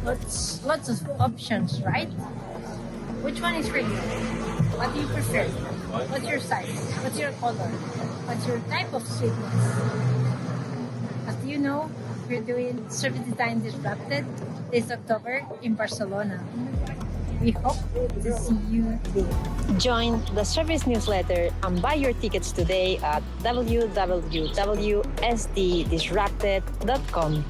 lots of options, right? Which one is for you? What do you prefer? What's your size? What's your color? What's your type of sweetness? As you know, we're doing Service Design Disrupted this October in Barcelona. We hope to see you there. Join the service newsletter and buy your tickets today at www.sddisrupted.com.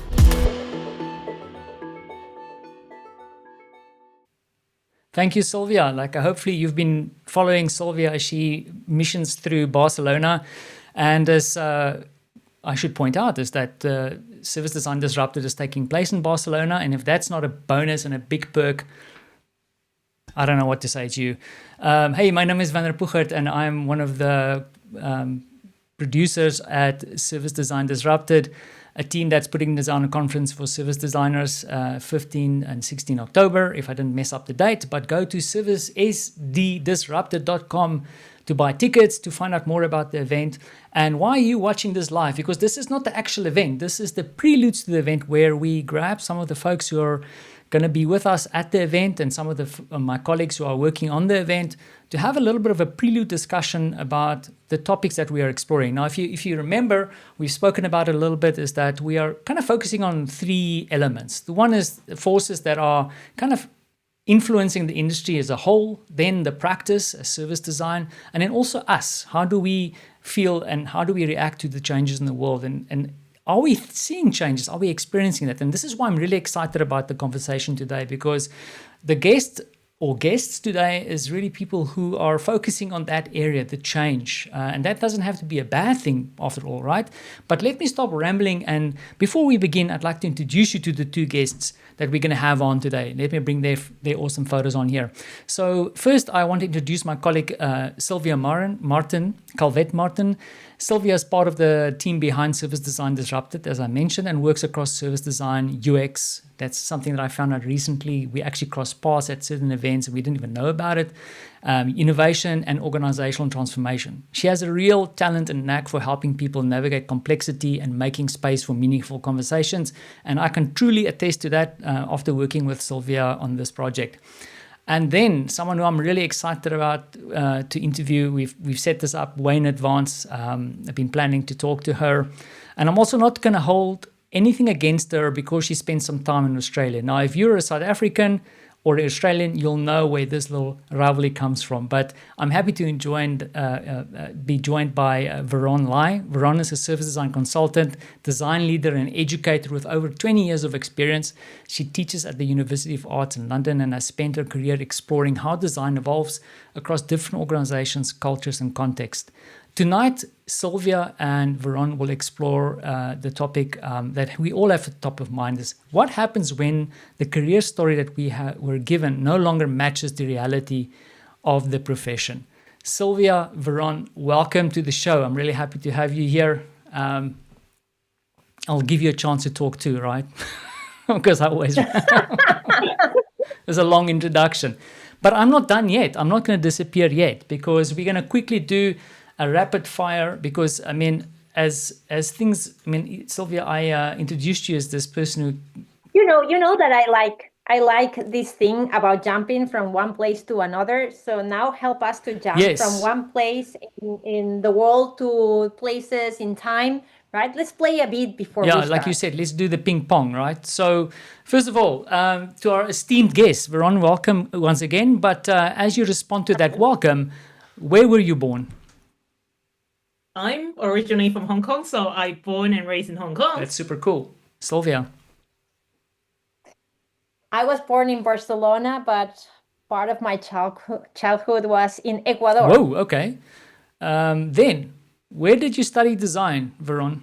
Thank you, Sylvia. Hopefully you've been following Sylvia as she missions through Barcelona. And as I should point out is that Service Design Disrupted is taking place in Barcelona. And if that's not a bonus and a big perk, I don't know what to say to you. Hey, my name is Werner Puchert, and I'm one of the producers at Service Design Disrupted, a team that's putting this on a conference for service designers 15 and 16 October, if I didn't mess up the date. But go to servicesddisrupted.com to buy tickets, to find out more about the event. And why are you watching this live? Because this is not the actual event. This is the preludes to the event where we grab some of the folks who are going to be with us at the event and some of my colleagues who are working on the event to have a little bit of a prelude discussion about the topics that we are exploring. Now, if you remember, we've spoken about it a little bit, is that we are kind of focusing on three elements. The one is the forces that are kind of influencing the industry as a whole, then the practice, service design, and then also us. How do we feel and how do we react to the changes in the world? And are we seeing changes? Are we experiencing that? And this is why I'm really excited about the conversation today, because the guests today is really people who are focusing on that area, the change. And that doesn't have to be a bad thing after all, right? But let me stop rambling. And before we begin, I'd like to introduce you to the two guests that we're going to have on today. Let me bring their awesome photos on here. So first, I want to introduce my colleague, Sylvia Calvet Martin. Sylvia is part of the team behind Service Design Disrupted, as I mentioned, and works across service design, UX. That's something that I found out recently. We actually crossed paths at certain events and we didn't even know about it. Innovation and organizational transformation. She has a real talent and knack for helping people navigate complexity and making space for meaningful conversations. And I can truly attest to that after working with Sylvia on this project. And then someone who I'm really excited about to interview, we've set this up way in advance. I've been planning to talk to her. And I'm also not going to hold anything against her because she spent some time in Australia. Now, if you're a South African or an Australian, you'll know where this little rivalry comes from. But I'm happy to be joined by Veron Lai. Veron is a service design consultant, design leader, and educator with over 20 years of experience. She teaches at the University of Arts in London and has spent her career exploring how design evolves across different organizations, cultures, and contexts. Tonight, Sylvia and Veron will explore the topic that we all have at the top of mind is what happens when the career story that we were given no longer matches the reality of the profession. Sylvia, Veron, welcome to the show. I'm really happy to have you here. I'll give you a chance to talk too, right? Because I always... There's a long introduction. But I'm not done yet. I'm not going to disappear yet because we're going to quickly do a rapid fire because, I mean, as things, I mean, Sylvia, I introduced you as this person who... You know that I like this thing about jumping from one place to another. So now help us to jump from one place in the world to places in time, right? Let's play a bit before we start. Like you said, let's do the ping pong, right? So first of all, to our esteemed guest, Veron, welcome once again. But as you respond to that welcome, where were you born? I'm originally from Hong Kong, so I born and raised in Hong Kong. That's super cool. Sylvia? I was born in Barcelona, but part of my childhood was in Ecuador. Whoa, okay. Then, where did you study design, Veron?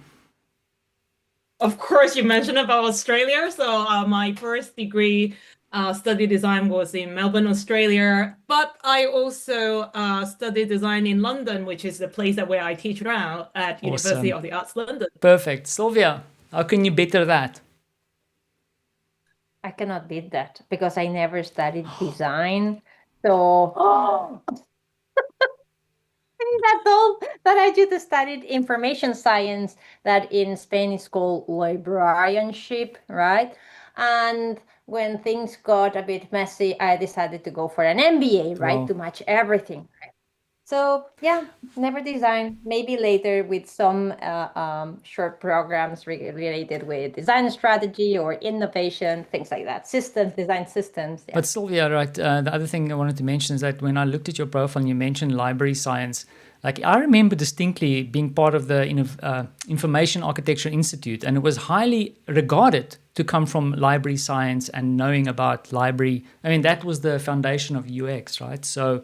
Of course, you mentioned about Australia. So my first degree study design was in Melbourne, Australia. But I also studied design in London, which is the place where I teach now at University of the Arts London. Perfect. Sylvia, how can you better that? I cannot beat that because I never studied design. So that's all that I just studied information science that in Spain is called librarianship, right? And when things got a bit messy, I decided to go for an MBA, right, Wow. to match everything. So yeah, never design. Maybe later with some short programs related with design strategy or innovation, things like that. Systems, design systems. Yeah. But Sylvia, right, the other thing I wanted to mention is that when I looked at your profile and you mentioned library science, like I remember distinctly being part of the Information Architecture Institute, and it was highly regarded to come from library science and knowing about library. I mean, that was the foundation of UX, right? So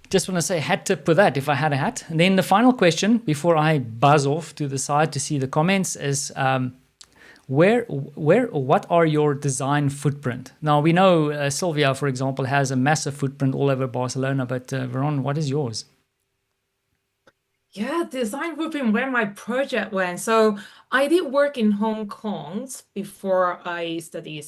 just want to say hat tip for that if I had a hat. And then the final question before I buzz off to the side to see the comments is what are your design footprint? Now we know Sylvia, for example, has a massive footprint all over Barcelona, but Veron, what is yours? Yeah, design grouping where my project went. So I did work in Hong Kong before I studied.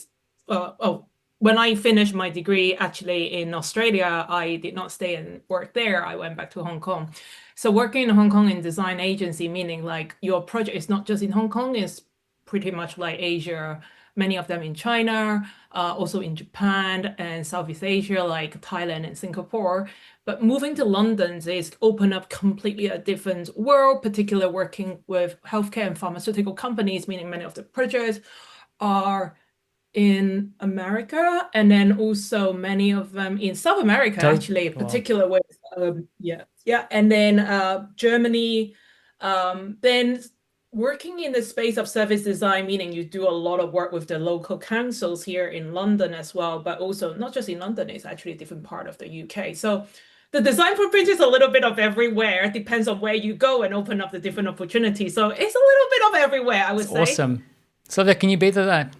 When I finished my degree, actually in Australia, I did not stay and work there. I went back to Hong Kong. So working in Hong Kong in design agency, meaning like your project is not just in Hong Kong, it's pretty much like Asia, many of them in China, also in Japan and Southeast Asia, like Thailand and Singapore. But moving to London is open up completely a different world, particularly working with healthcare and pharmaceutical companies, meaning many of the projects are in America, and then also many of them in South America, actually, Wow. particular with and then Germany. Then working in the space of service design, meaning you do a lot of work with the local councils here in London as well, but also not just in London, it's actually a different part of the UK. So the design footprint is a little bit of everywhere. It depends on where you go and open up the different opportunities. So it's a little bit of everywhere, I would say. Awesome. Sylvia, can you better that?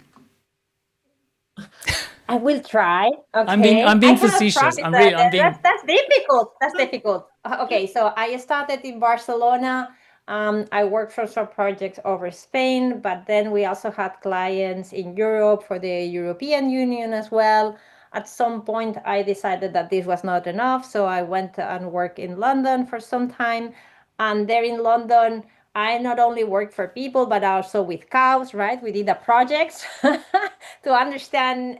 I will try. Okay. I'm being I have facetious. tried I'm That's difficult. That's difficult. Okay, so I started in Barcelona. I worked for some projects over Spain, but then we also had clients in Europe for the European Union as well. At some point, I decided that this was not enough, so I went and worked in London for some time. And there in London, I not only worked for people, but also with cows, right? We did a project to understand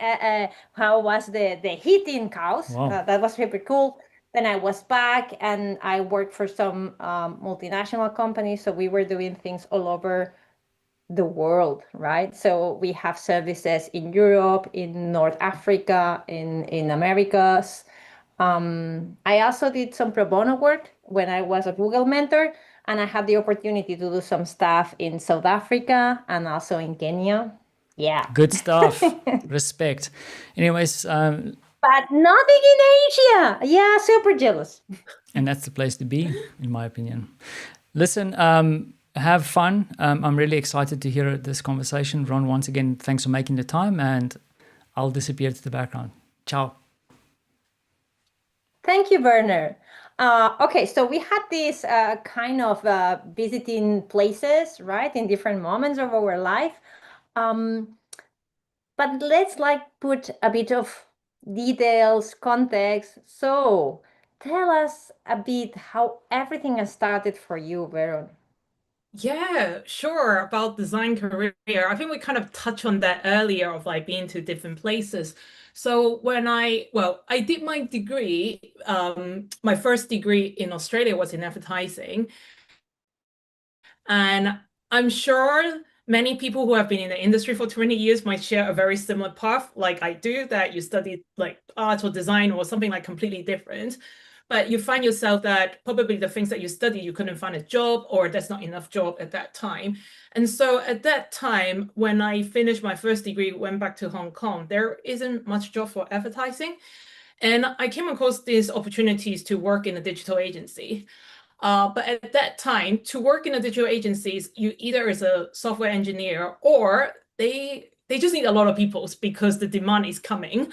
how was the heat in cows. Wow. That was super cool. Then I was back and I worked for some multinational companies. So we were doing things all over the world, right? So we have services in Europe, in North Africa, in Americas. I also did some pro bono work when I was a Google mentor, and I had the opportunity to do some stuff in South Africa and also in Kenya. Yeah. Good stuff. Respect. Anyways, But nothing in Asia. Yeah, super jealous. and that's the place to be, in my opinion. Listen, have fun. I'm really excited to hear this conversation. Ron, once again, thanks for making the time, and I'll disappear to the background. Ciao. Thank you, Werner. Okay, so we had this kind of visiting places, right, in different moments of our life. But let's put a bit of details, context. So tell us a bit how everything has started for you, Veron. Yeah, sure. About design career. I think we kind of touched on that earlier of like being to different places. So when I did my degree, my first degree in Australia was in advertising. And I'm sure many people who have been in the industry for 20 years might share a very similar path like I do, that you study like art or design or something like completely different. But you find yourself that probably the things that you study, you couldn't find a job, or there's not enough job at that time. And so at that time, when I finished my first degree, went back to Hong Kong, there isn't much job for advertising. And I came across these opportunities to work in a digital agency. But at that time, to work in a digital agencies, you either as a software engineer or they just need a lot of people because the demand is coming.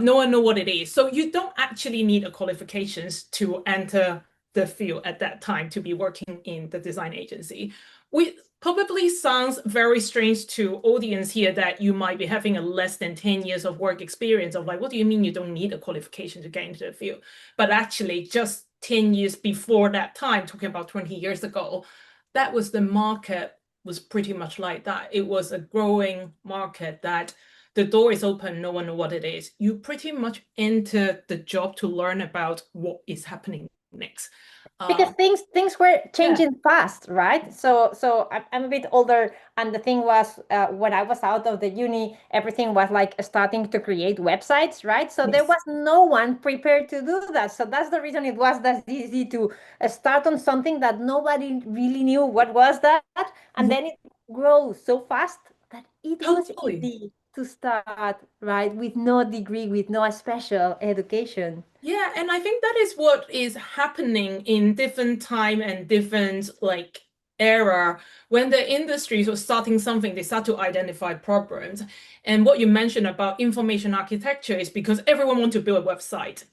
No one know what it is. So you don't actually need a qualifications to enter the field at that time to be working in the design agency. Which probably sounds very strange to audience here that you might be having a less than 10 years of work experience of like, what do you mean you don't need a qualification to get into the field? But actually just 10 years before that time, talking about 20 years ago, that was the market was pretty much like that. It was a growing market that the door is open, no one knows what it is. You pretty much enter the job to learn about what is happening next. Because things were changing fast, right? So I'm a bit older, and the thing was, when I was out of the uni, everything was like starting to create websites, right? So there was no one prepared to do that. So that's the reason it was that easy to start on something that nobody really knew what was that, and then it grows so fast that it was easy to start, right, with no degree, with no special education. Yeah, and I think that is what is happening in different time and different like era. When the industries are starting something, they start to identify problems. And what you mentioned about information architecture is because everyone wants to build a website.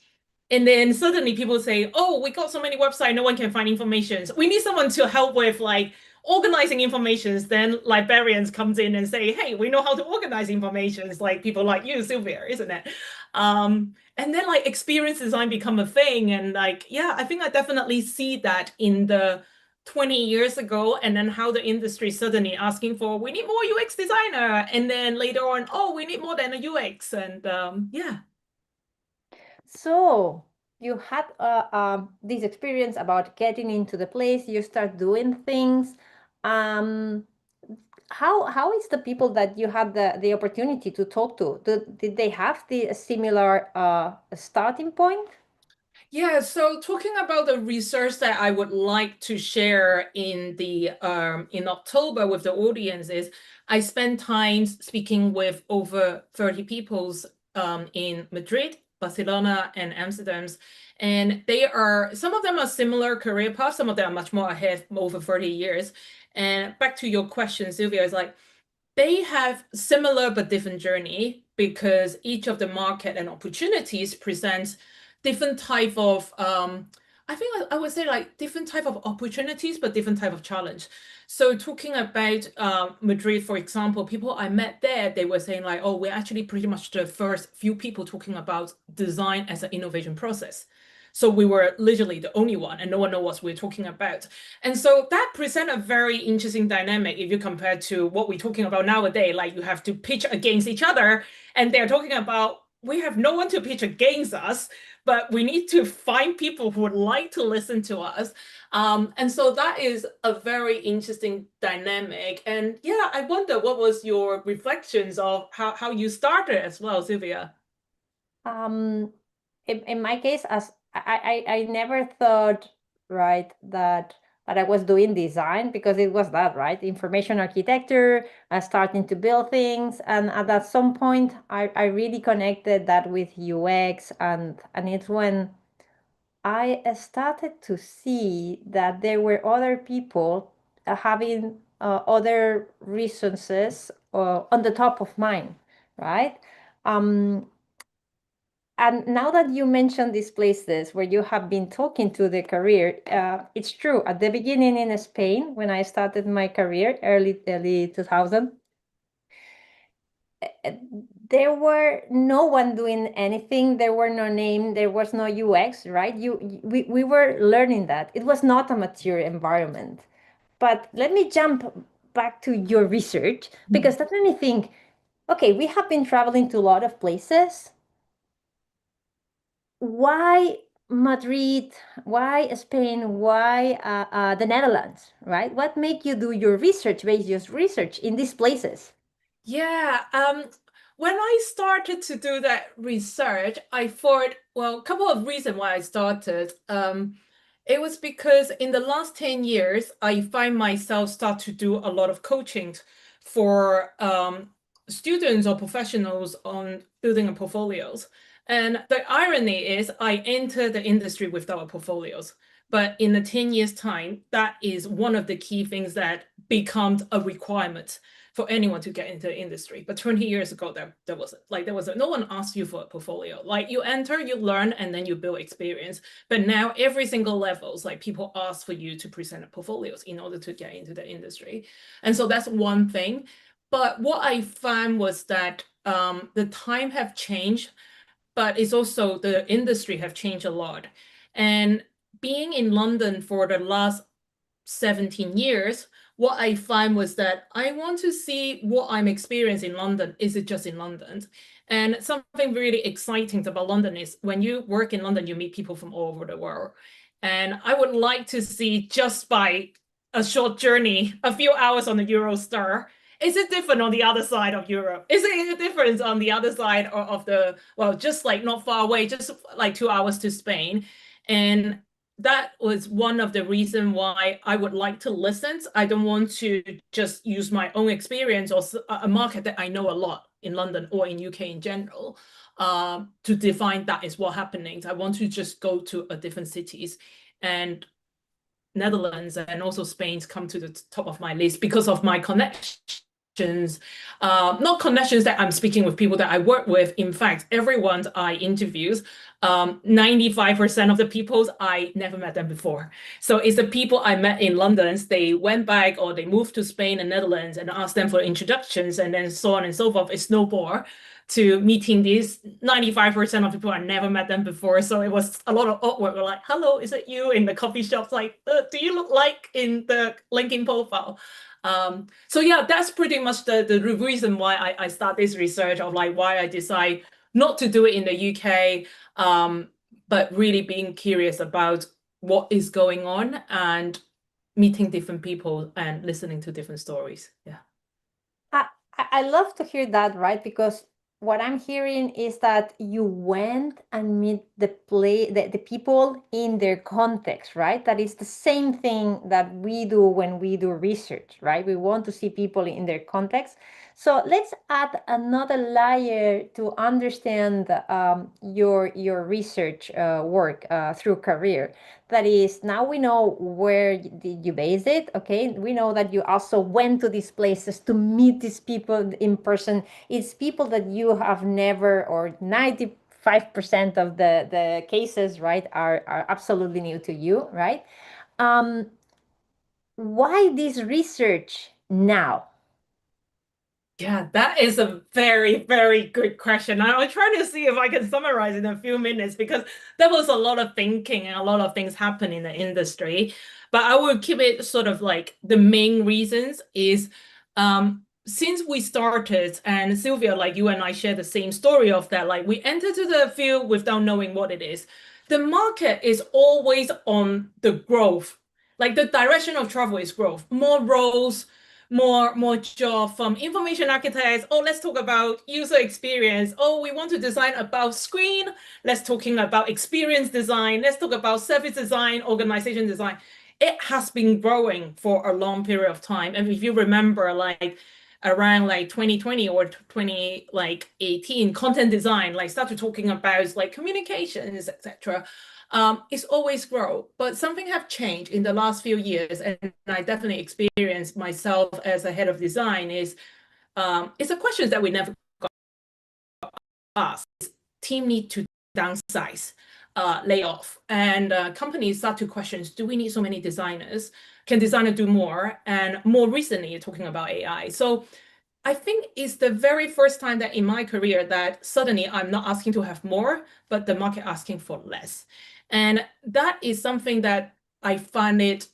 And then suddenly people say, oh, we got so many websites, no one can find information. So we need someone to help with like organizing informations. Then librarians comes in and say, hey, we know how to organize informations, like people like you, Sylvia, isn't it? And then like experience design become a thing. And like, yeah, I think I definitely see that in the 20 years ago, and then how the industry suddenly asking for, we need more UX designer. And then later on, oh, we need more than a UX. And yeah. So you had this experience about getting into the place, you start doing things. How is the people that you had the opportunity to talk to? Did they have the similar starting point? Yeah, so talking about the research that I would like to share in the in October with the audience is I spent time speaking with over 30 peoples in Madrid, Barcelona, and Amsterdam. And they are, some of them are similar career paths, some of them are much more ahead, over 30 years. And back to your question, Sylvia, is like, they have similar but different journey because each of the market and opportunities presents different type of I think I would say like different type of opportunities but different type of challenge. So talking about Madrid, for example, people I met there, they were saying like, oh, we're actually pretty much the first few people talking about design as an innovation process. So we were literally the only one, and no one knows what we're talking about. And so that present a very interesting dynamic if you compare to what we're talking about nowadays. Like you have to pitch against each other, and they're talking about we have no one to pitch against us, but we need to find people who would like to listen to us. And so that is a very interesting dynamic. And yeah, I wonder what was your reflections of how you started as well, Sylvia? In my case, as I never thought, right, that I was doing design, because it was that, right, information architecture, starting to build things, and at some point I really connected that with UX, and it's when I started to see that there were other people having other resources on the top of mine, right? And now that you mention these places where you have been talking to the career, it's true. At the beginning in Spain, when I started my career, early 2000, there were no one doing anything. There were no name. There was no UX, right? We were learning that. It was not a mature environment. But let me jump back to your research, because that made me think, okay, we have been traveling to a lot of places. Why Madrid? Why Spain? Why the Netherlands? Right? What make you do your research-based research in these places? Yeah, when I started to do that research, I thought, well, a couple of reasons why I started. It was because in the last 10 years, I find myself start to do a lot of coaching for students or professionals on building a portfolios. And the irony is I entered the industry without portfolios. But in the 10 years time, that is one of the key things that becomes a requirement for anyone to get into the industry. But 20 years ago, there wasn't. Like no one asked you for a portfolio. Like you enter, you learn, and then you build experience. But now every single levels, like people ask for you to present portfolios in order to get into the industry. And so that's one thing. But what I found was that the time have changed, but it's also the industry have changed a lot. And being in London for the last 17 years, what I find was that I want to see what I'm experiencing in London. Is it just in London? And something really exciting about London is when you work in London, you meet people from all over the world. And I would like to see, just by a short journey, a few hours on the Eurostar, is it different on the other side of Europe? Is it a difference on the other side of the, well, just like not far away, just like 2 hours to Spain? And that was one of the reasons why I would like to listen. I don't want to just use my own experience or a market that I know a lot in London or in UK in general to define that is what happening. I want to just go to a different cities, and Netherlands and also Spain's come to the top of my list because of my connections. Not connections that I'm speaking with people that I work with. In fact, everyone I interviews, 95% of the people, I never met them before. So it's the people I met in London, they went back or they moved to Spain and Netherlands and asked them for introductions, and then so on and so forth. It snowballed to meeting these 95% of people. I never met them before. So it was a lot of awkward. We're like, hello, is it you in the coffee shops? Like, do you look like in the LinkedIn profile? So yeah, that's pretty much the reason why I start this research of like why I decide not to do it in the UK, but really being curious about what is going on and meeting different people and listening to different stories. Yeah. I love to hear that, right? Because what I'm hearing is that you went and meet the people in their context, right? That is the same thing that we do when we do research, right? We want to see people in their context. So let's add another layer to understand your research work through career. That is, now we know where did you base it, okay? We know that you also went to these places to meet these people in person. It's people that you have never, or 95% of the cases, right, are absolutely new to you, right? Why this research now? Yeah, that is a very, very good question. I was trying to see if I can summarize in a few minutes because there was a lot of thinking and a lot of things happen in the industry. But I will keep it sort of like the main reasons is since we started, and Sylvia, like you and I share the same story of that, like we entered to the field without knowing what it is. The market is always on the growth. Like the direction of travel is growth, more roles, more job from information architects. Oh, let's talk about user experience. Oh, we want to design about screen. Let's talking about experience design. Let's talk about service design, organization design. It has been growing for a long period of time. And if you remember, like around like 2020 or 2018, content design, like started talking about like communications, etc. It's always grow, but something have changed in the last few years, and I definitely experienced myself as a head of design is it's a question that we never got asked. Team need to downsize, lay off, and companies start to question, do we need so many designers? Can designer do more? And more recently, you're talking about AI. So I think it's the very first time that in my career that suddenly I'm not asking to have more, but the market asking for less. And that is something that I find it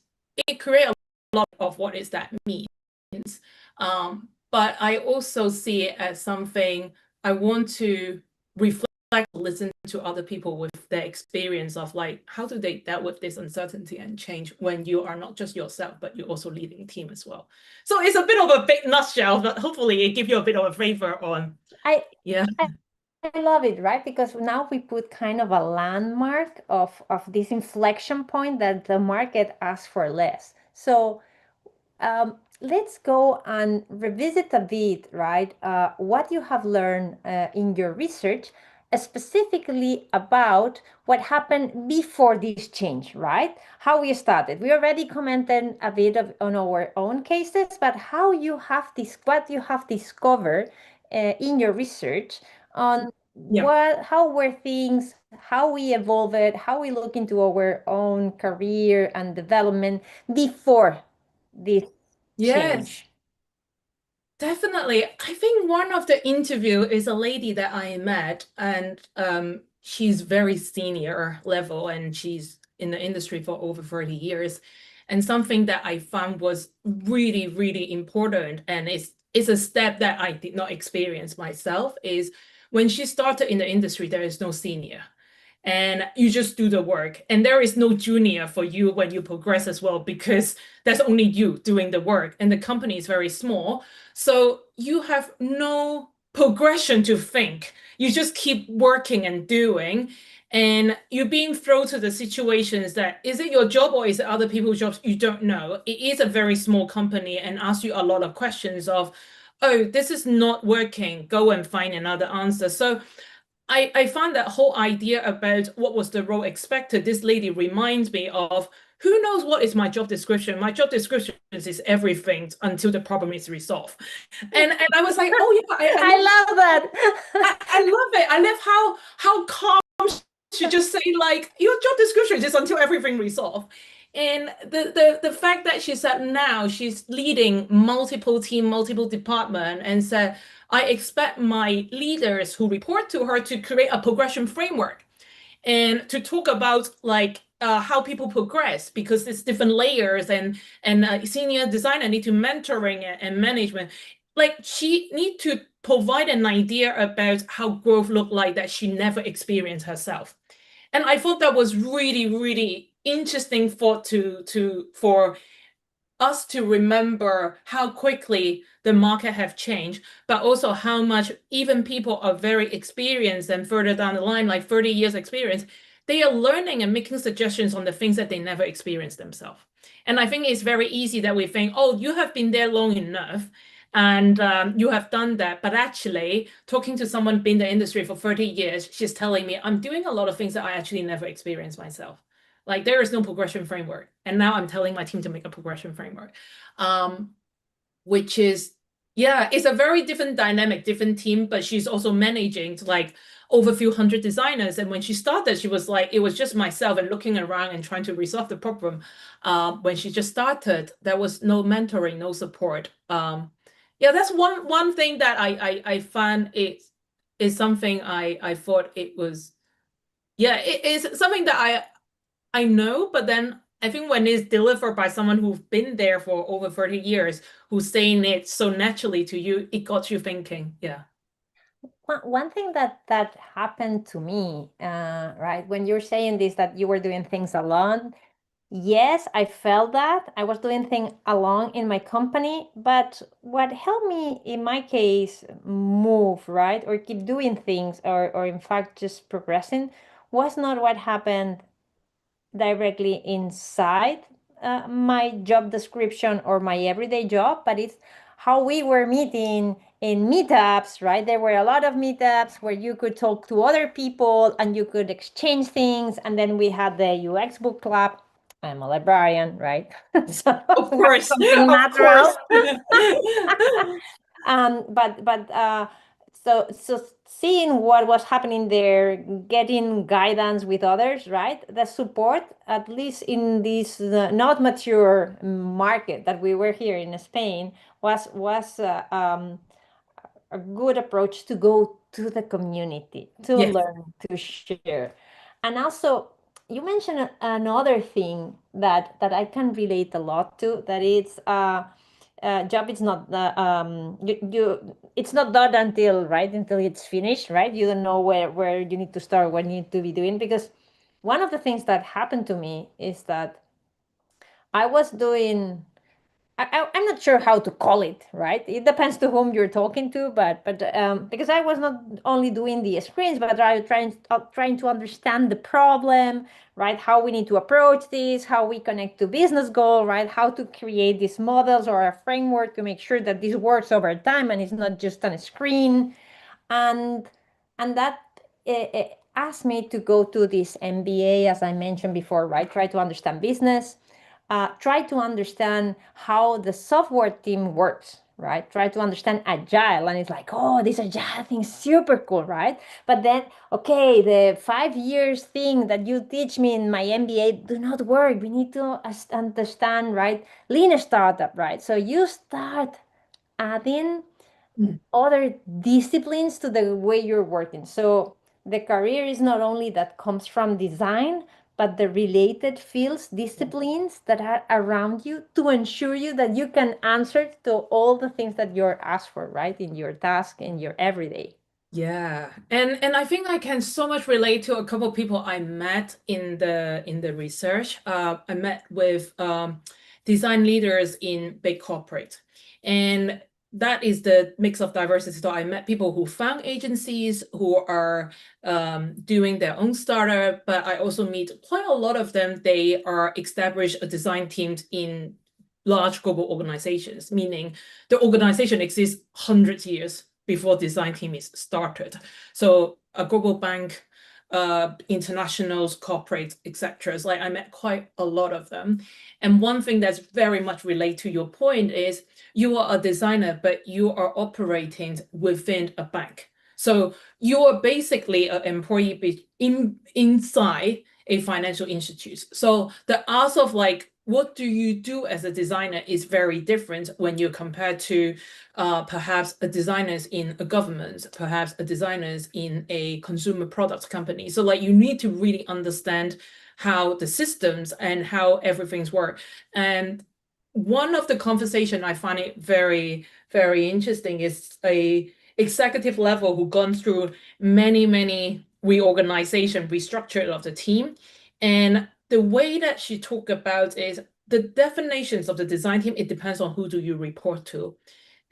creates a lot of what is that means. But I also see it as something I want to reflect, listen to other people with their experience of like, how do they deal with this uncertainty and change when you are not just yourself, but you're also leading a team as well. So it's a bit of a big nutshell, but hopefully it gives you a bit of a flavor on. I love it, right? Because now we put kind of a landmark of this inflection point that the market asks for less. So let's go and revisit a bit, right? What you have learned in your research, specifically about what happened before this change, right? How we started. We already commented a bit on our own cases, but how you have this, what you have discovered in your research on how were things, how we evolved, how we look into our own career and development before this change. Definitely. I think one of the interview is a lady that I met, and she's very senior level, and she's in the industry for over 30 years. And something that I found was really, really important, and it's a step that I did not experience myself, is when she started in the industry, there is no senior. And you just do the work. And there is no junior for you when you progress as well, because there's only you doing the work. And the company is very small. So you have no progression to think. You just keep working and doing. And you're being thrown to the situations that, is it your job or is it other people's jobs? You don't know. It is a very small company and asks you a lot of questions of, oh, this is not working, go and find another answer. So I found that whole idea about what was the role expected, this lady reminds me of, who knows what is my job description? My job description is everything until the problem is resolved. And I was like, oh yeah, I love that. I love it. I love how calm she just say, like, your job description is until everything resolved. And the fact that she said now she's leading multiple team, multiple department, and said, I expect my leaders who report to her to create a progression framework and to talk about like how people progress, because there's different layers, and senior designer need to mentoring and management. Like, she need to provide an idea about how growth look like that she never experienced herself. And I thought that was really, really interesting for us to remember how quickly the market have changed, but also how much even people are very experienced and further down the line, like 30 years experience, they are learning and making suggestions on the things that they never experienced themselves. And I think it's very easy that we think, oh, you have been there long enough and you have done that. But actually, talking to someone been in the industry for 30 years, she's telling me, I'm doing a lot of things that I actually never experienced myself. Like, there is no progression framework. And now I'm telling my team to make a progression framework, which is, yeah, it's a very different dynamic, different team, but she's also managing to like over a few hundred designers. And when she started, she was like, it was just myself and looking around and trying to resolve the problem. When she just started, there was no mentoring, no support. Yeah, that's one thing that I found is something I thought it was, yeah, it is something that I know, but then I think when it's delivered by someone who's been there for over 30 years, who's saying it so naturally to you, it got you thinking. Yeah. One thing that happened to me, right, when you're saying this, that you were doing things alone, yes, I felt that I was doing things alone in my company, but what helped me in my case move, right, or keep doing things, or in fact just progressing, was not what happened directly inside my job description or my everyday job, but it's how we were meeting in meetups, right? There were a lot of meetups where you could talk to other people and you could exchange things. And then we had the UX book club. I'm a librarian, right? So Of course, something of natural. course. So seeing what was happening there, getting guidance with others, right? The support, at least in this not mature market that we were here in Spain, was a good approach to go to the community, to Yes. learn, to share. And also, you mentioned another thing that I can relate a lot to, that it's job is not it's not done until, right, until it's finished, right? You don't know where you need to start, what you need to be doing, because one of the things that happened to me is that I was doing, I'm not sure how to call it, right? It depends to whom you're talking to, but because I was not only doing the screens, but I trying to understand the problem, right? How we need to approach this, how we connect to business goal, right? How to create these models or a framework to make sure that this works over time and it's not just on a screen, and that asked me to go to this MBA, as I mentioned before, right? Try to understand business. Try to understand how the software team works, right? Try to understand agile. And it's like, oh, this agile thing is super cool, right? But then, okay, the 5 years thing that you teach me in my MBA do not work. We need to understand, right? Lean startup, right? So you start adding other disciplines to the way you're working. So the career is not only that comes from design, but the related fields, disciplines that are around you to ensure you that you can answer to all the things that you're asked for, right? In your task, in your everyday. Yeah, and I think I can so much relate to a couple of people I met in the research. I met with design leaders in big corporate, and that is the mix of diversity. So I met people who found agencies, who are doing their own startup, but I also meet quite a lot of them. They are established design teams in large global organizations, meaning the organization exists hundreds of years before design team is started. So a global bank, internationals, corporates, etc. Like I met quite a lot of them. And one thing that's very much related to your point is you are a designer, but you are operating within a bank. So you are basically an employee inside a financial institute. So the ask of like, what do you do as a designer is very different when you compare to perhaps a designers in a government, perhaps a designers in a consumer products company. So like you need to really understand how the systems and how everything's work. And one of the conversation I find it very, very interesting is a executive level who gone through many reorganization, restructure of the team. And the way that she talked about is the definitions of the design team, it depends on who do you report to.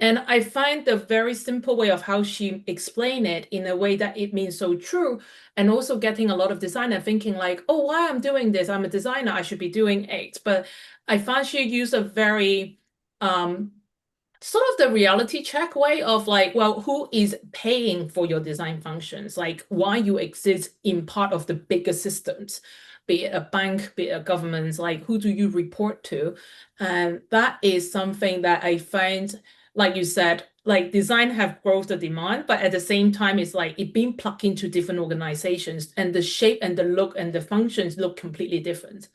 And I find the very simple way of how she explained it in a way that it means so true, and also getting a lot of designer thinking like, oh, why I'm doing this? I'm a designer, I should be doing X. But I find she used a very sort of the reality check way of like, well, who is paying for your design functions? Like why you exist in part of the bigger systems, be it a bank, be it a government, like who do you report to? And that is something that I find, like you said, like design have growth the demand, but at the same time, it's like it being plugged into different organizations and the shape and the look and the functions look completely different.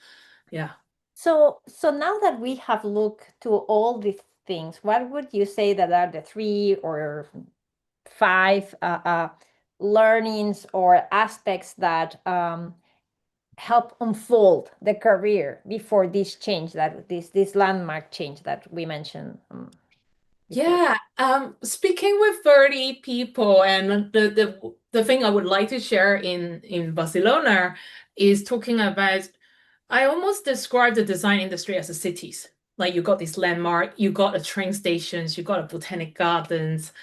Yeah. So now that we have looked to all these things, what would you say that are the 3 or 5 learnings or aspects that help unfold the career before this change, that this landmark change that we mentioned? Yeah, speaking with 30 people, and the thing I would like to share in Barcelona is talking about, I almost describe the design industry as a cities. Like you got this landmark, you got the train stations, you got a botanic gardens,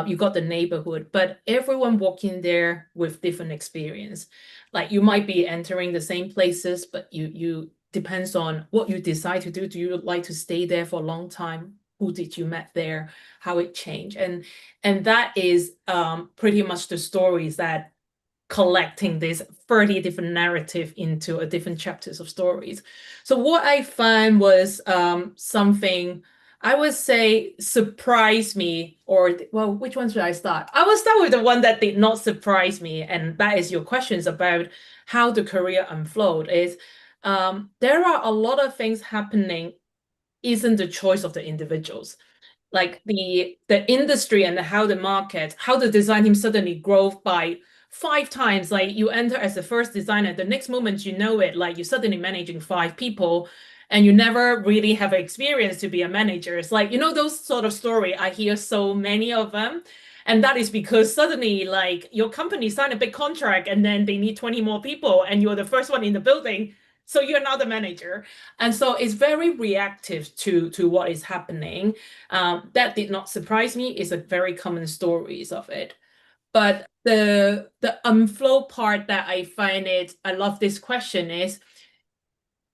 you got the neighborhood, but everyone walking there with different experience. Like you might be entering the same places, but you depends on what you decide to do. Do you like to stay there for a long time? Who did you met there? How it changed? And that is pretty much the stories that collecting this 30 different narrative into a different chapters of stories. So what I found was something I would say surprised me, or well, which one should I start? I will start with the one that did not surprise me, and that is your questions about how the career unfold. Is there are a lot of things happening isn't the choice of the individuals. Like the industry and how the market, how the design team suddenly grow by 5 times. Like you enter as the first designer, the next moment you know it, like you're suddenly managing 5 people and you never really have experience to be a manager. It's like, you know, those sort of story, I hear so many of them. And that is because suddenly like your company signed a big contract and then they need 20 more people and you're the first one in the building. So you're now the manager. And so it's very reactive to what is happening. That did not surprise me. It's a very common stories of it. But the unflow part that I find I love this question is,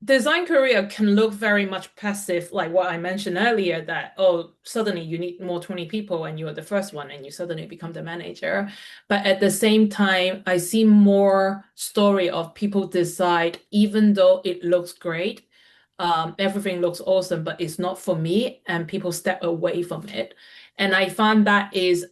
design career can look very much passive, like what I mentioned earlier, that, oh, suddenly you need more 20 people and you're the first one and you suddenly become the manager. But at the same time, I see more story of people decide, even though it looks great, everything looks awesome, but it's not for me, and people step away from it. And I find that is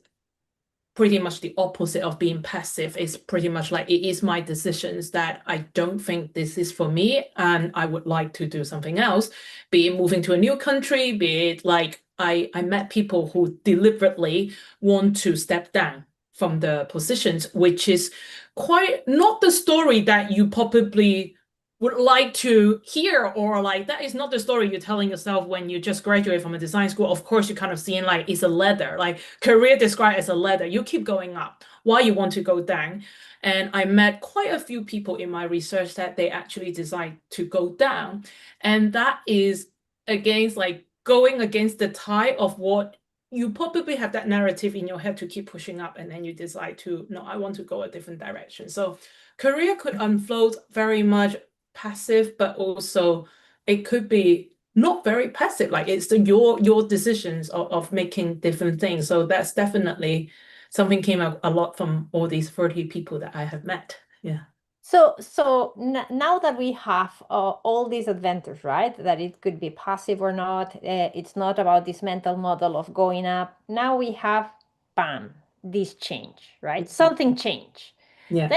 pretty much the opposite of being passive. It's pretty much like, it is my decisions that I don't think this is for me and I would like to do something else, be it moving to a new country, be it like I met people who deliberately want to step down from the positions, which is quite not the story that you probably would like to hear, or like that is not the story you're telling yourself when you just graduate from a design school. Of course, you kind of seeing like it's a ladder, like career described as a ladder. You keep going up. Why you want to go down? And I met quite a few people in my research that they actually decide to go down, and that is against like going against the tide of what you probably have that narrative in your head to keep pushing up, and then you decide to no, I want to go a different direction. So career could unfold very much passive, but also it could be not very passive, like it's your decisions of making different things. So that's definitely something came out a lot from all these 30 people that I have met. Yeah. So now that we have all these adventures, right? That it could be passive or not. It's not about this mental model of going up. Now we have, bam, this change, right? Something changed. Yeah.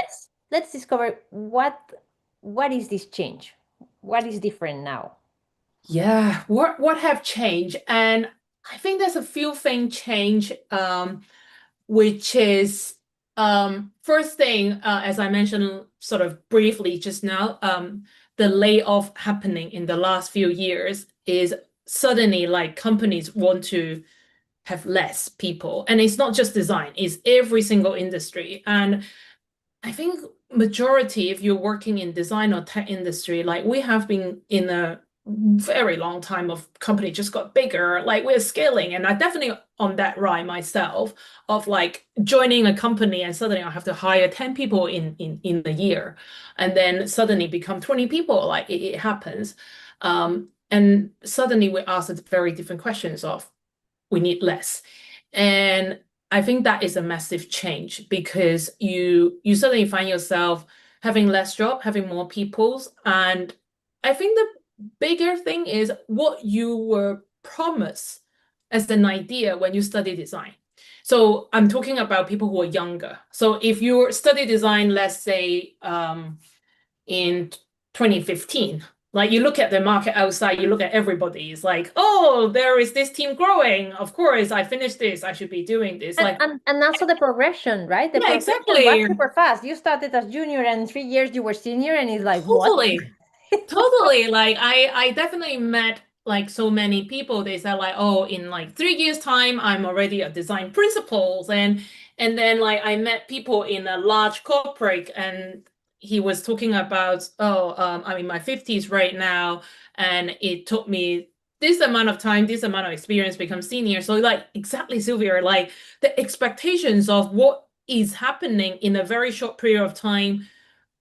Let's discover what is this change? What is different now? Yeah, what have changed? And I think there's a few things change, which is first thing, as I mentioned sort of briefly just now, the layoff happening in the last few years is suddenly like companies want to have less people. And it's not just design, it's every single industry. And I think majority, if you're working in design or tech industry, like we have been in a very long time of company just got bigger, like we're scaling. And I definitely on that ride myself of like joining a company and suddenly I have to hire 10 people in a year and then suddenly become 20 people, like it happens. And suddenly we ask very different questions of we need less. And I think that is a massive change because you suddenly find yourself having less job, having more peoples. And I think the bigger thing is what you were promised as an idea when you study design. So I'm talking about people who are younger. So if you study design, let's say in 2015, like you look at the market outside, you look at everybody, it's like, oh, there is this team growing. Of course, I finished this, I should be doing this. And also the progression, right? The Yeah, progression exactly. was super fast. You started as junior and in 3 years you were senior, and it's like, totally. what? Totally. Like I definitely met like so many people. They said like, oh, in like 3 years time, I'm already a design principals. And then like I met people in a large corporate and he was talking about, I'm in my 50s right now. And it took me this amount of time, this amount of experience become senior. So like exactly, Sylvia, like the expectations of what is happening in a very short period of time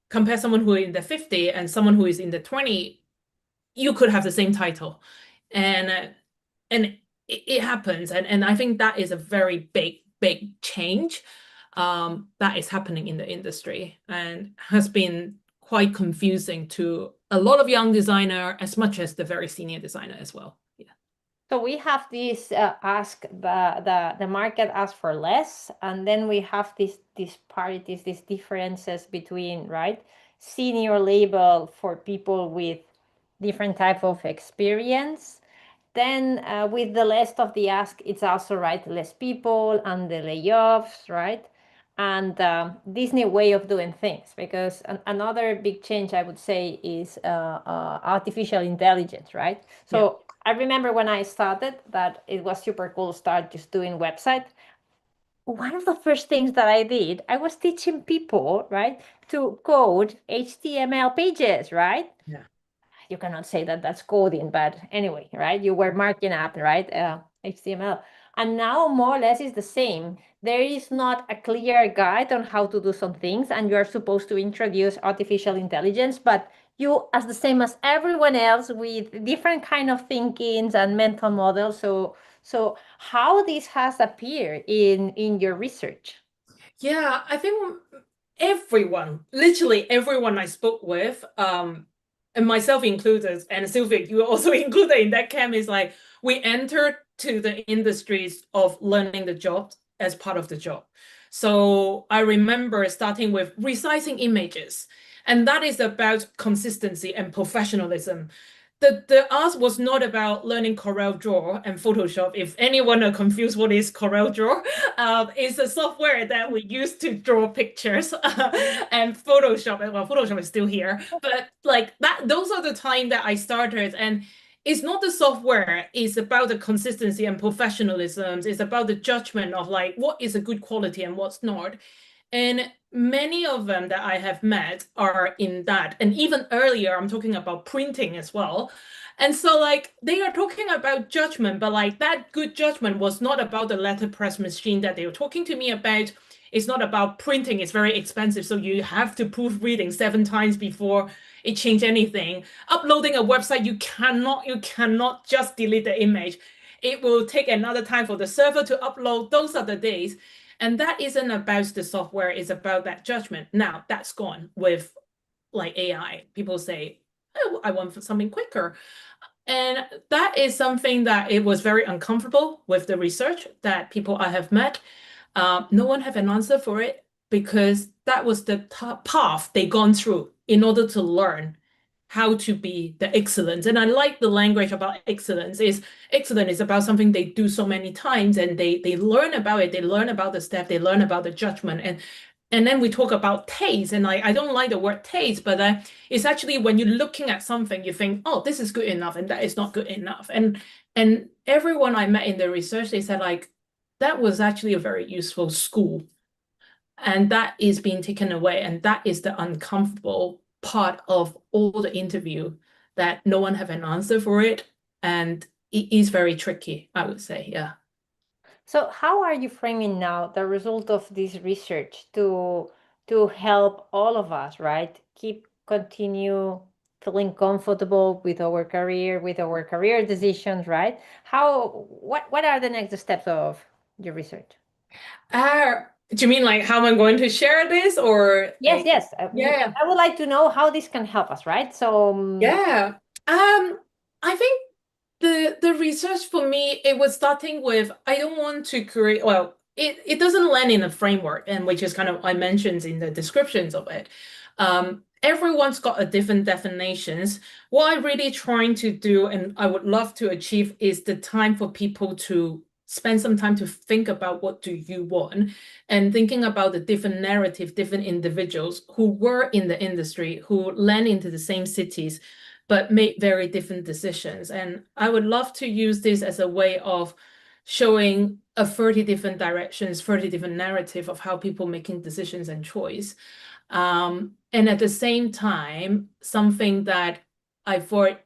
compare someone who is in the 50 and someone who is in the 20, you could have the same title. And it happens. And I think that is a very big change that is happening in the industry and has been quite confusing to a lot of young designer as much as the very senior designer as well. Yeah. So we have this ask the market asks for less, and then we have these parities, these differences between, right, senior label for people with different type of experience. Then with the rest of the ask, it's also, right, less people and the layoffs, right? And this new way of doing things, because another big change I would say is artificial intelligence, right? So yeah. I remember when I started that it was super cool to start just doing website. One of the first things that I did, I was teaching people, right, to code HTML pages, right? Yeah. You cannot say that that's coding, but anyway, right? You were marking up, right? HTML. And now more or less is the same. There is not a clear guide on how to do some things, and you are supposed to introduce artificial intelligence, but you, as the same as everyone else, with different kind of thinkings and mental models. So how this has appeared in your research? Yeah, I think everyone, literally everyone I spoke with, and myself included, and Sylvia, you were also included in that camp, is like we entered to the industries of learning the job as part of the job. So I remember starting with resizing images, and that is about consistency and professionalism. the ask was not about learning Corel Draw and Photoshop. If anyone are confused what is Corel Draw, it's a software that we use to draw pictures and Photoshop. Well, Photoshop is still here, but like that, those are the time that I started. And it's not the software, it's about the consistency and professionalism. It's about the judgment of like what is a good quality and what's not. And many of them that I have met are in that. And even earlier, I'm talking about printing as well. And so like they are talking about judgment, but like that good judgment was not about the letterpress machine that they were talking to me about. It's not about printing, it's very expensive. So you have to proofreading 7 times before it change anything. Uploading a website, you cannot just delete the image. It will take another time for the server to upload. Those are the days. And that isn't about the software, it's about that judgment. Now that's gone with like AI. People say, oh, I want something quicker. And that is something that it was very uncomfortable with the research that people I have met. No one have an answer for it because that was the path they gone through in order to learn how to be the excellence. And I like the language about excellence. Excellent is about something they do so many times and they learn about it. They learn about the step, they learn about the judgment. And then we talk about taste, and I don't like the word taste, but it's actually when you're looking at something, you think, oh, this is good enough, and that is not good enough. And everyone I met in the research, they said like, that was actually a very useful school. And that is being taken away. And that is the uncomfortable part of all the interview, that no one have an answer for it. And it is very tricky, I would say, yeah. So how are you framing now the result of this research to help all of us, right? Continue feeling comfortable with our career decisions, right? What are the next steps of your research? Do you mean like how am I going to share this, or Yes, like, yes. yeah. I would like to know how this can help us, right? So Yeah. I think the research for me, it was starting with, I don't want to create, well, it doesn't land in a framework, and which is kind of, I mentioned in the descriptions of it. Everyone's got a different definitions. What I'm really trying to do, and I would love to achieve, is the time for people to spend some time to think about what do you want, and thinking about the different narrative, different individuals who were in the industry, who land into the same cities, but made very different decisions. And I would love to use this as a way of showing a 30 different directions, 30 different narrative of how people making decisions and choice. And at the same time, something that I thought,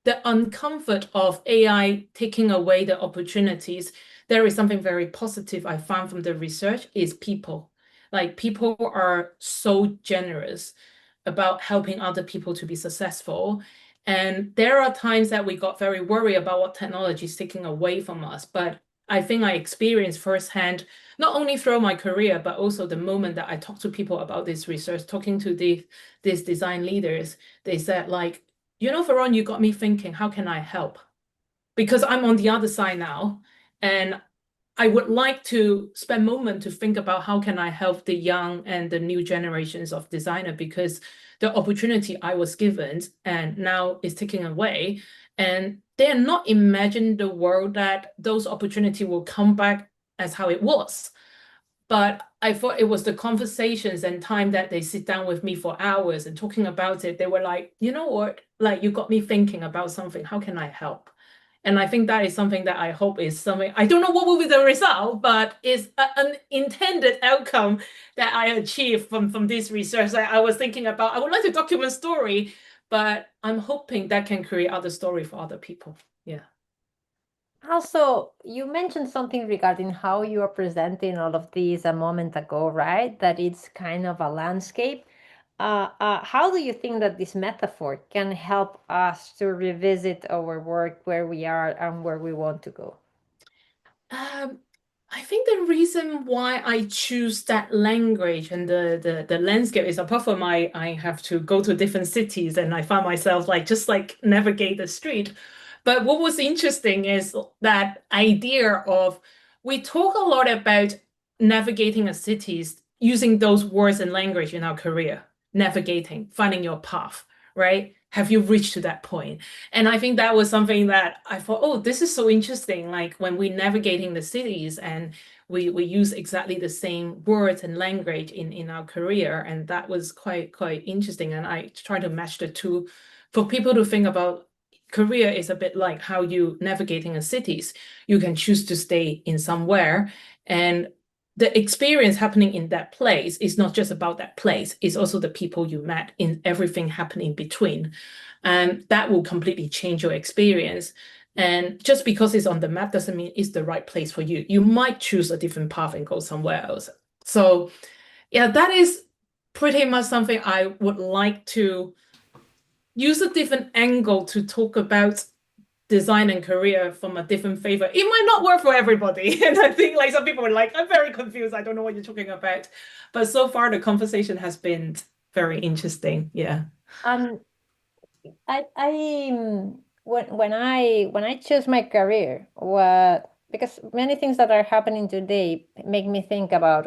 the uncomfort of AI taking away the opportunities, there is something very positive I found from the research is people. Like people are so generous about helping other people to be successful. And there are times that we got very worried about what technology is taking away from us. But I think I experienced firsthand, not only through my career, but also the moment that I talked to people about this research, talking to these design leaders, they said like, you know, Veron, you got me thinking, how can I help? Because I'm on the other side now, and I would like to spend a moment to think about how can I help the young and the new generations of designer, because the opportunity I was given and now is taken away, and they're not imagine the world that those opportunity will come back as how it was. But I thought it was the conversations and time that they sit down with me for hours and talking about it. They were like, you know what, like you got me thinking about something. How can I help? And I think that is something that I hope is something, I don't know what will be the result, but it's an intended outcome that I achieved from this research. I was thinking about, I would like to document story, but I'm hoping that can create other story for other people. Yeah. Also, you mentioned something regarding how you are presenting all of these a moment ago, right? That it's kind of a landscape. How do you think that this metaphor can help us to revisit our work, where we are and where we want to go? I think the reason why I choose that language and the landscape is, apart from I have to go to different cities and I find myself like just like navigate the street. But what was interesting is that idea of, we talk a lot about navigating a cities using those words and language in our career, navigating, finding your path, right? have you reached to that point? And I think that was something that I thought, oh, this is so interesting. Like when we're navigating the cities and we use exactly the same words and language in our career. And that was quite interesting. And I try to match the two for people to think about. Career is a bit like how you navigating a cities. You can choose to stay in somewhere, and the experience happening in that place is not just about that place, it's also the people you met in everything happening between. And that will completely change your experience. And just because it's on the map doesn't mean it's the right place for you. You might choose a different path and go somewhere else. So yeah, that is pretty much something I would like to use a different angle to talk about design and career from a different favor. It might not work for everybody. And I think like some people are like, I'm very confused. I don't know what you're talking about. But so far the conversation has been very interesting. Yeah. I when I choose my career, because many things that are happening today make me think about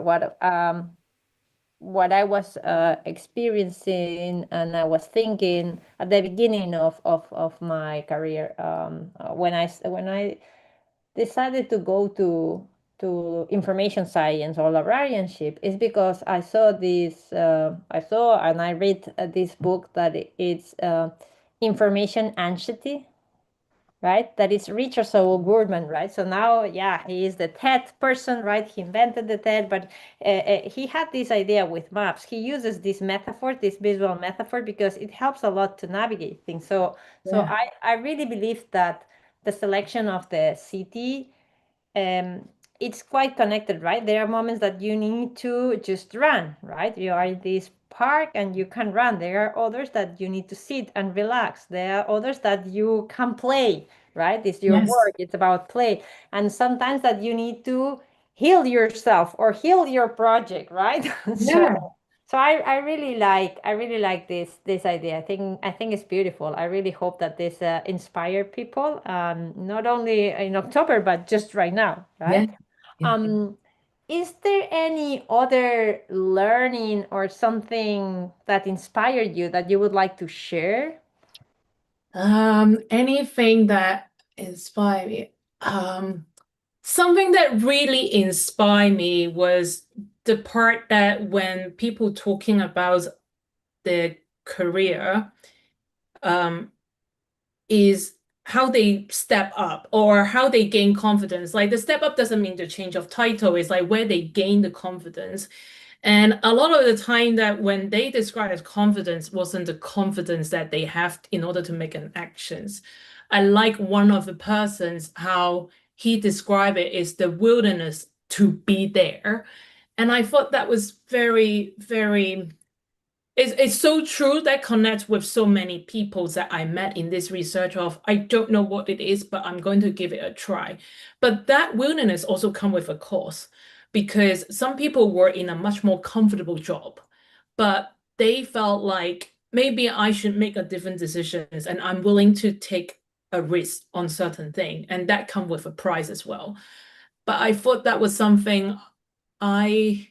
what I was experiencing and I was thinking at the beginning of my career, when I decided to go to information science or librarianship, is because I saw and I read this book that it's information anxiety, right? That is Richard Saul Gurman, right? So now, yeah, he is the TED person, right? He invented the TED, but he had this idea with maps. He uses this metaphor, this visual metaphor, because it helps a lot to navigate things. So Yeah. I really believe that the selection of the city, it's quite connected, right? There are moments that you need to just run, right? You are in this park and you can run. There are others that you need to sit and relax. There are others that you can play, right? It's your Yes. work, it's about play. And sometimes that you need to heal yourself or heal your project, right? Yeah. So I really like this idea. I think it's beautiful. I really hope that this inspire people, not only in October but just right now, right? Yeah. Is there any other learning or something that inspired you that you would like to share? Anything that inspired me. Something that really inspired me was the part that when people talking about their career, is how they step up or how they gain confidence. Like the step up doesn't mean the change of title, it's like where they gain the confidence. And a lot of the time that when they describe as confidence wasn't the confidence that they have in order to make an actions. I like one of the persons, how he described it is the willingness to be there. And I thought that was very, very, it's so true that connects with so many people that I met in this research of, I don't know what it is, but I'm going to give it a try. But that willingness also come with a cost, because some people were in a much more comfortable job, but they felt like maybe I should make a different decisions and I'm willing to take a risk on certain thing. And that come with a price as well. But I thought that was something I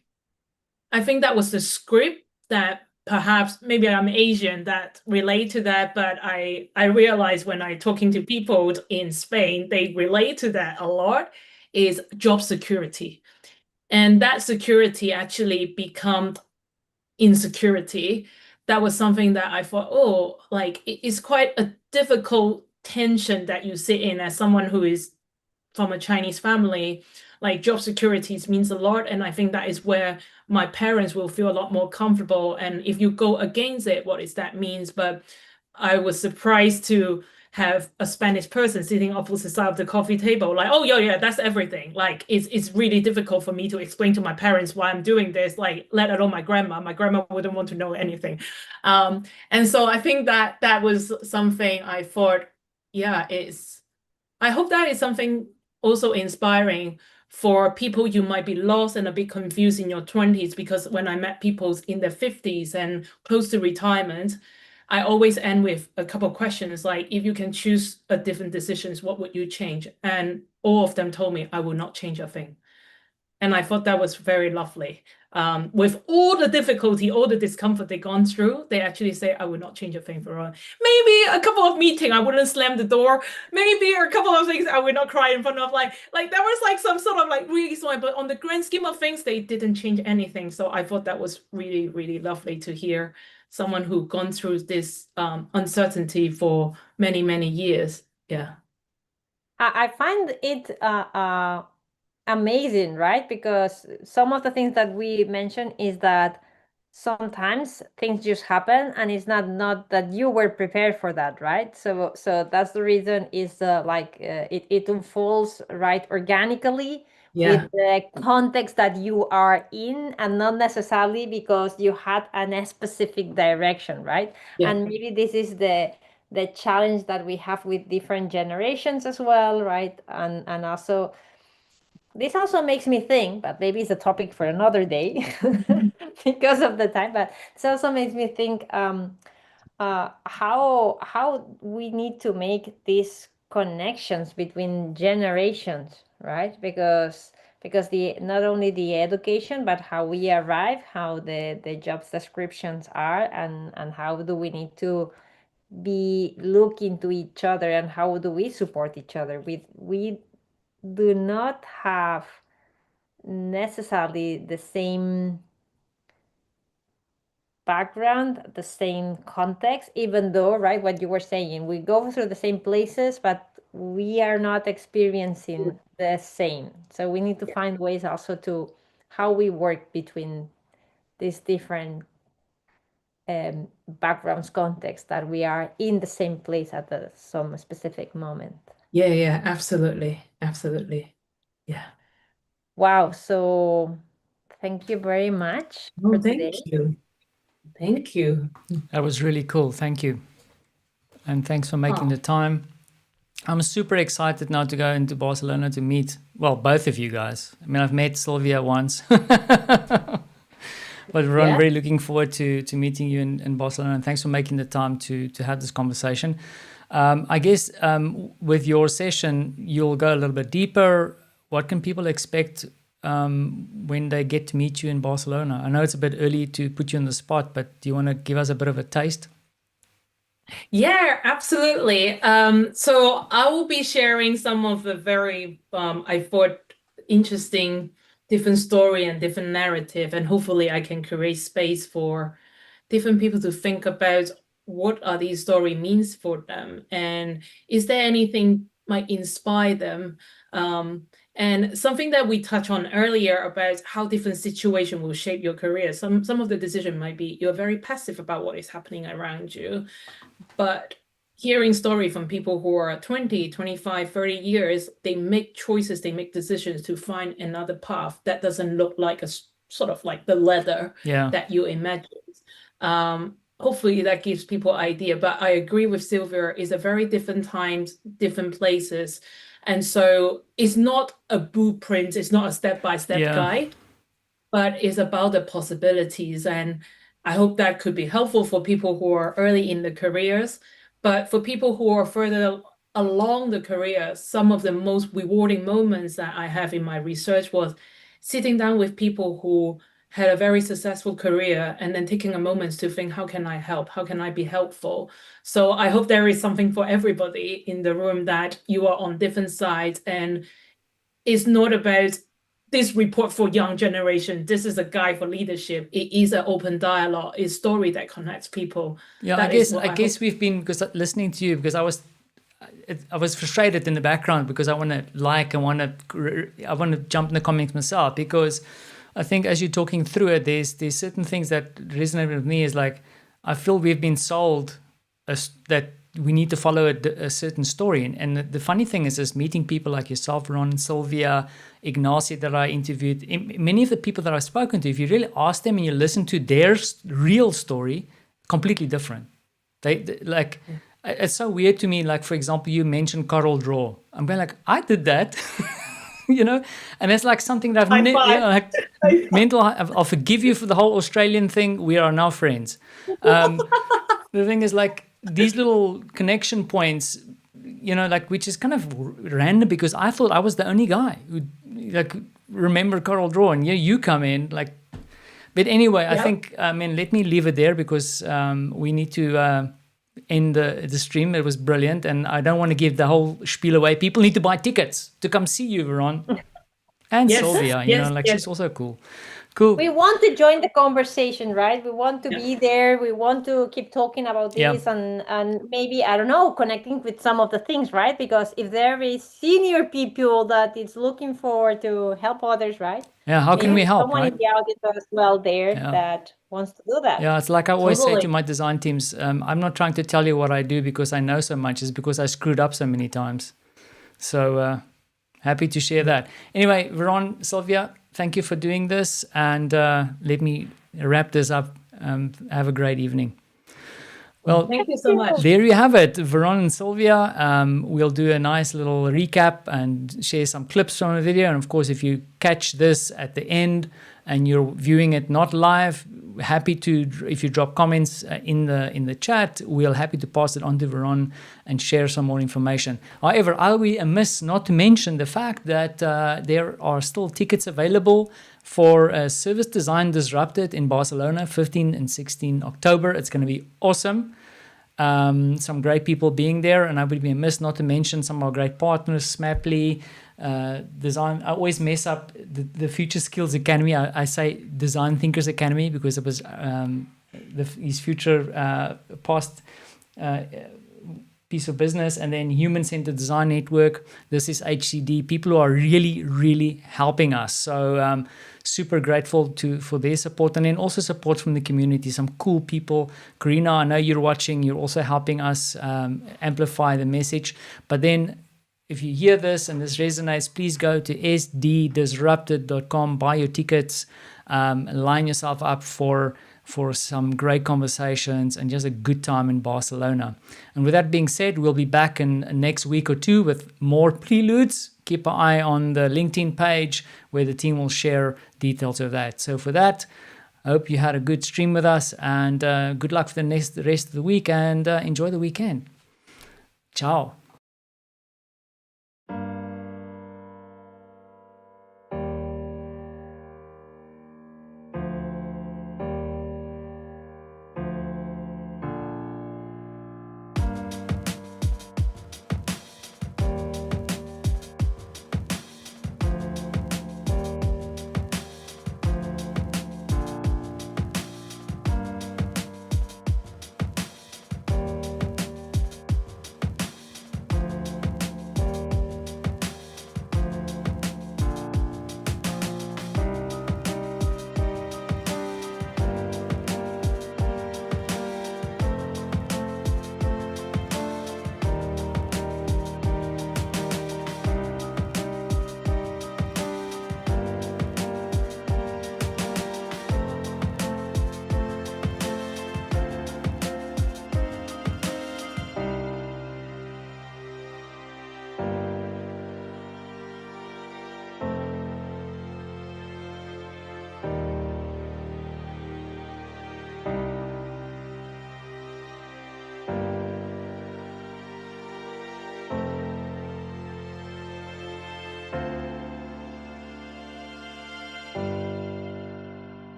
think that was the script that perhaps maybe I'm Asian that relate to that, but I realize when I talking to people in Spain, they relate to that a lot, is job security. And that security actually become insecurity. That was something that I thought, oh, like it's quite a difficult tension that you sit in as someone who is from a Chinese family. Like job security means a lot. And I think that is where my parents will feel a lot more comfortable. And if you go against it, what is that means? But I was surprised to have a Spanish person sitting opposite side of the coffee table, like, oh yeah, that's everything. Like it's really difficult for me to explain to my parents why I'm doing this, like let alone my grandma. My grandma wouldn't want to know anything. And so I think that that was something I thought, yeah, I hope that is something also inspiring for people you might be lost and a bit confused in your 20s, because when I met people in their 50s and close to retirement, I always end with a couple of questions like, if you can choose a different decisions, what would you change? And all of them told me I will not change a thing. And I thought that was very lovely. With all the difficulty, all the discomfort they've gone through, they actually say, I would not change a thing for Veron. Maybe a couple of meetings, I wouldn't slam the door. Maybe a couple of things I would not cry in front of. Like that was like some sort of like really small, but on the grand scheme of things, they didn't change anything. So I thought that was really, really lovely to hear someone who gone through this uncertainty for many, many years. Yeah. I find it amazing, right? Because some of the things that we mentioned is that sometimes things just happen, and it's not that you were prepared for that, right? So that's the reason is it unfolds right organically with the context that you are in, and not necessarily because you had a specific direction, right? And maybe this is the challenge that we have with different generations as well, right? And also this also makes me think, but maybe it's a topic for another day because of the time. But this also makes me think how we need to make these connections between generations, right? Because the not only the education, but how we arrive, how the jobs descriptions are, and how do we need to be looking to each other, and how do we support each other. We do not have necessarily the same background, the same context, even though, right, what you were saying, we go through the same places, but we are not experiencing the same. So we need to find ways also to how we work between these different backgrounds, context, that we are in the same place at some specific moment. Yeah, absolutely. Yeah. Wow. So thank you very much for today. Thank you. That was really cool. Thank you. And thanks for making the time. I'm super excited now to go into Barcelona to meet, well, both of you guys. I mean, I've met Sylvia once, but I'm really looking forward to meeting you in Barcelona. And thanks for making the time to have this conversation. I guess with your session, you'll go a little bit deeper. What can people expect when they get to meet you in Barcelona? I know it's a bit early to put you on the spot, but do you want to give us a bit of a taste? Yeah, absolutely. So I will be sharing some of the very, I thought, interesting different story and different narrative, and hopefully I can create space for different people to think about what are these story means for them, and is there anything might inspire them. And something that we touched on earlier about how different situation will shape your career. Some of the decision might be you're very passive about what is happening around you, but hearing story from people who are 20, 25, 30 years, they make choices, they make decisions to find another path that doesn't look like a sort of like the ladder that you imagined. Hopefully that gives people idea, but I agree with Sylvia, it's a very different times, different places. And so it's not a blueprint, it's not a step-by-step guide, but it's about the possibilities. And I hope that could be helpful for people who are early in the careers. But for people who are further along the career, some of the most rewarding moments that I have in my research was sitting down with people who had a very successful career and then taking a moment to think, how can I help? How can I be helpful? So I hope there is something for everybody in the room, that you are on different sides, and it's not about this report for young generation. This is a guide for leadership. It is an open dialogue. It's story that connects people. Yeah, I guess we've been, because listening to you, because I was frustrated in the background because I want to jump in the comments myself, because I think as you're talking through it, there's certain things that resonate with me. Is like, I feel we've been sold that we need to follow a certain story. And the funny thing is meeting people like yourself, Ron, Sylvia, Ignacy that I interviewed, many of the people that I've spoken to, if you really ask them and you listen to their real story, completely different. It's so weird to me. Like, for example, you mentioned Carol Draw. I'm going like, I did that. And it's like something that I've mental. I'll forgive you for the whole Australian thing. We are now friends. The thing is, like, these little connection points, which is kind of random, because I thought I was the only guy who remember Coral Draw, and you come in like. But anyway, I Yep. think let me leave it there because we need to end the stream. It was brilliant, and I don't want to give the whole spiel away. People need to buy tickets to come see you, Veron, and Yes, Sylvia. yes, yes. She's also cool. Cool. We want to join the conversation, right? We want to be there. We want to keep talking about Yeah. this and maybe, I don't know, connecting with some of the things, right? Because if there is senior people that is looking for to help others, right? Yeah, how can Maybe we help, someone right? in the audience as well there Yeah. that wants to do that. Yeah, it's like I always say Totally. to my design teams, I'm not trying to tell you what I do because I know so much. It's because I screwed up so many times. So happy to share that. Anyway, Veron, Sylvia, thank you for doing this. And let me wrap this up. Have a great evening. Well, Thank you so much. there you have it, Veron and Sylvia. We'll do a nice little recap and share some clips from the video. And of course, if you catch this at the end and you're viewing it not live, happy to, if you drop comments in the chat, we'll happy to pass it on to Veron and share some more information. However, I'll be amiss not to mention the fact that there are still tickets available for Service Design Disrupted in Barcelona, 15 and 16 October. It's going to be awesome. Some great people being there, and I would be amiss not to mention some of our great partners, Smapley, Design. I always mess up the Future Skills Academy. I say Design Thinkers Academy because it was his future past piece of business, and then Human Centered Design Network. This is HCD. People who are really, really helping us. So super grateful for their support, and then also support from the community. Some cool people. Karina, I know you're watching. You're also helping us amplify the message. But then if you hear this and this resonates, please go to sddisrupted.com, buy your tickets, line yourself up for some great conversations and just a good time in Barcelona. And with that being said, we'll be back in next week or two with more preludes. Keep an eye on the LinkedIn page where the team will share details of that. So for that, I hope you had a good stream with us, and good luck for the rest of the week, and enjoy the weekend. Ciao.